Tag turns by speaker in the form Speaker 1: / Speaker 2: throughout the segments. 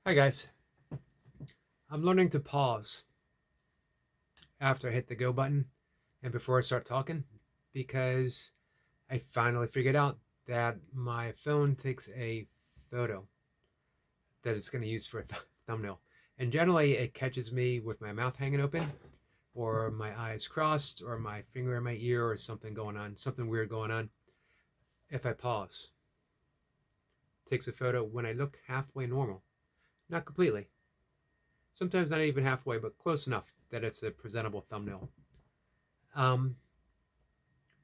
Speaker 1: Hi guys. I'm learning to pause after I hit the go button and before I start talking because I finally figured out that my phone takes a photo that it's going to use for a thumbnail. And generally it catches me with my mouth hanging open or my eyes crossed or my finger in my ear or something going on, something weird going on. If I pause, it takes a photo when I look halfway normal. Not completely. Sometimes not even halfway, but close enough that it's a presentable thumbnail. Um,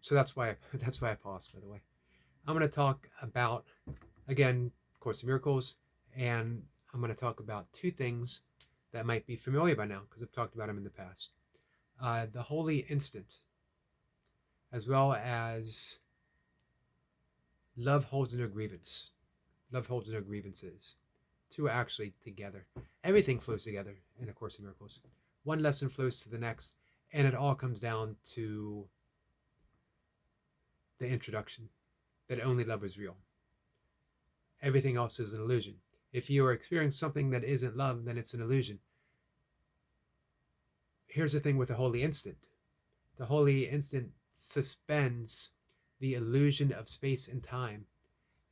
Speaker 1: so that's why that's why I paused. By the way, I'm going to talk about again Course in Miracles, and I'm going to talk about two things that might be familiar by now because I've talked about them in the past: the holy instant, as well as love holds no grievance. Love holds no grievances. Two are actually together. Everything flows together in A Course in Miracles. One lesson flows to the next, and it all comes down to the introduction that only love is real. Everything else is an illusion. If you are experiencing something that isn't love, then it's an illusion. Here's the thing with the holy instant: the holy instant suspends the illusion of space and time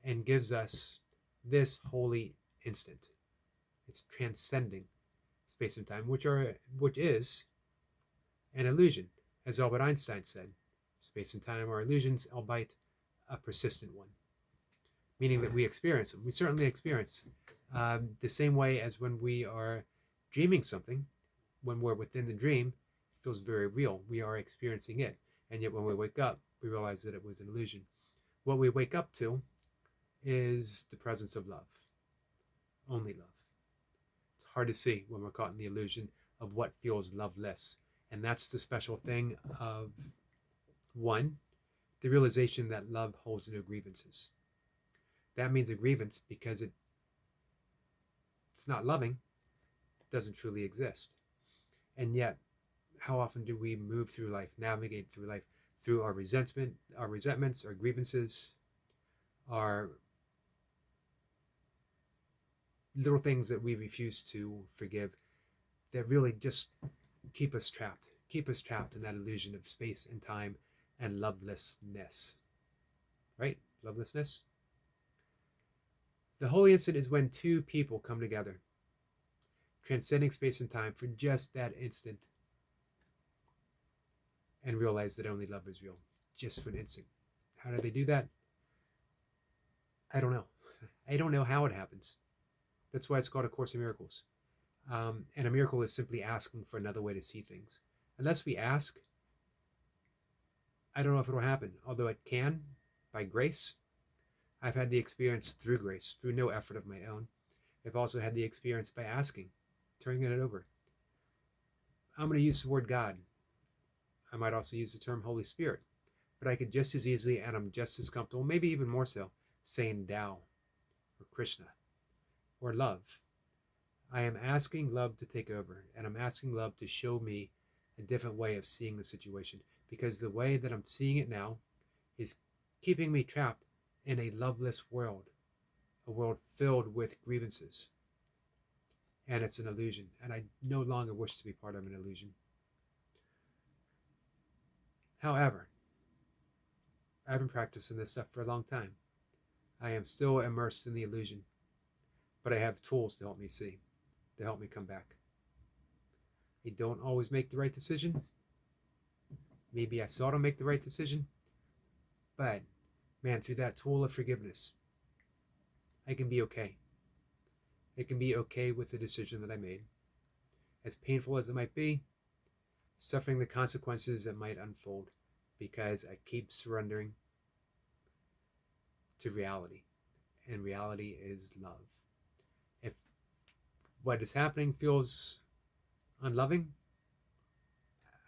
Speaker 1: and gives us this holy instant. It's transcending space and time, which is an illusion, as Albert Einstein said. Space and time are illusions, albeit a persistent one, meaning that we experience them. We certainly experience the same way as when we are dreaming something. When we're within the dream, it feels very real. We are experiencing it, and yet when we wake up, we realize that it was an illusion. What we wake up to is the presence of love, only love. It's hard to see when we're caught in the illusion of what feels loveless, and that's the special thing of one, the realization that love holds no grievances. That means a grievance because it's not loving, it doesn't truly exist. And yet, how often do we move through life, navigate through life, through our resentments, our grievances, our little things that we refuse to forgive that really just keep us trapped in that illusion of space and time and lovelessness. Right? Lovelessness. The holy instant is when two people come together, transcending space and time for just that instant, and realize that only love is real, just for an instant. How do they do that? I don't know. I don't know how it happens. That's why it's called A Course in Miracles. And a miracle is simply asking for another way to see things. Unless we ask, I don't know if it'll happen, although it can by grace. I've had the experience through grace, through no effort of my own. I've also had the experience by asking, turning it over. I'm going to use the word God. I might also use the term Holy Spirit, but I could just as easily, and I'm just as comfortable, maybe even more so, saying Tao or Krishna or love. I am asking love to take over, and I'm asking love to show me a different way of seeing the situation, because the way that I'm seeing it now is keeping me trapped in a loveless world, a world filled with grievances. And it's an illusion, and I no longer wish to be part of an illusion. However, I've been practicing this stuff for a long time. I am still immersed in the illusion, but I have tools to help me see, to help me come back. I don't always make the right decision. Maybe I seldom make the right decision. But, man, through that tool of forgiveness, I can be okay. I can be okay with the decision that I made. As painful as it might be, suffering the consequences that might unfold, because I keep surrendering to reality. And reality is love. If what is happening feels unloving,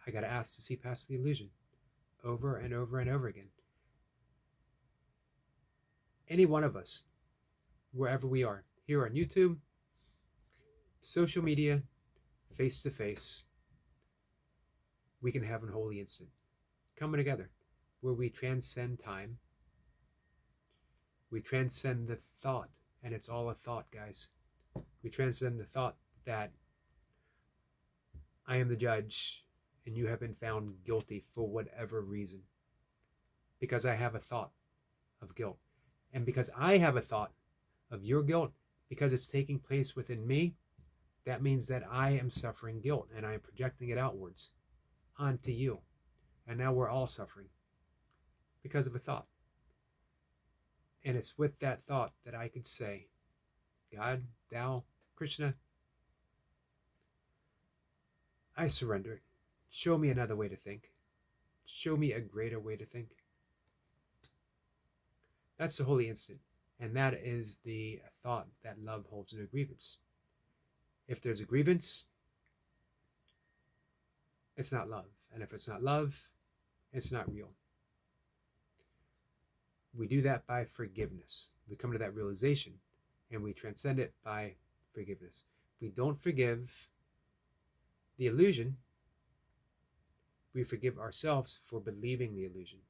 Speaker 1: I got to ask to see past the illusion over and over and over again. Any one of us, wherever we are, here on YouTube, social media, face to face, we can have an holy instant coming together where we transcend time. We transcend the thought, and it's all a thought, guys. We transcend the thought that I am the judge and you have been found guilty for whatever reason. Because I have a thought of guilt. And because I have a thought of your guilt, because it's taking place within me, that means that I am suffering guilt and I am projecting it outwards onto you. And now we're all suffering because of a thought. And it's with that thought that I could say, God, thou, Krishna, I surrender it. Show me another way to think. Show me a greater way to think. That's the holy instant. And that is the thought that love holds no grievance. If there's a grievance, it's not love. And if it's not love, it's not real. We do that by forgiveness. We come to that realization and we transcend it by forgiveness. We don't forgive the illusion. We forgive ourselves for believing the illusion.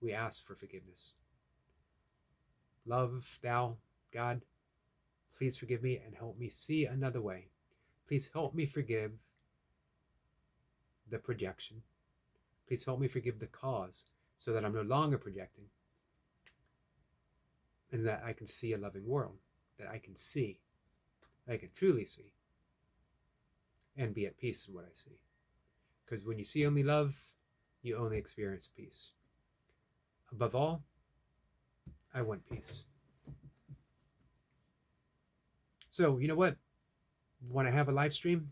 Speaker 1: We ask for forgiveness. Love, thou, God, please forgive me and help me see another way. Please help me forgive the projection. Please help me forgive the cause so that I'm no longer projecting and that I can see a loving world, that I can see, I can truly see, and be at peace in what I see. Because when you see only love, you only experience peace. Above all, I want peace. So, you know what? When I have a live stream,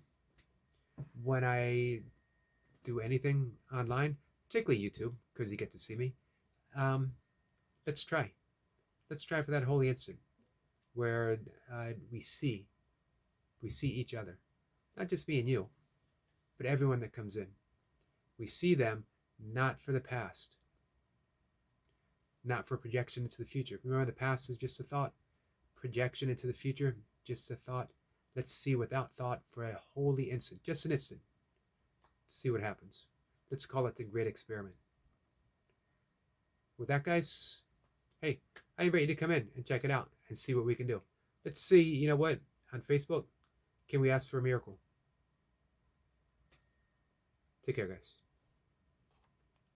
Speaker 1: when I do anything online, particularly YouTube, because you get to see me, let's try. Let's try for that holy instant where we see each other. Not just me and you, but everyone that comes in. We see them not for the past, not for projection into the future. Remember, the past is just a thought. Projection into the future, just a thought. Let's see without thought for a holy instant, just an instant. See what happens. Let's call it the great experiment. With that, guys, hey, I invite you to come in and check it out and see what we can do. Let's see, you know what, on Facebook, can we ask for a miracle? Take care, guys.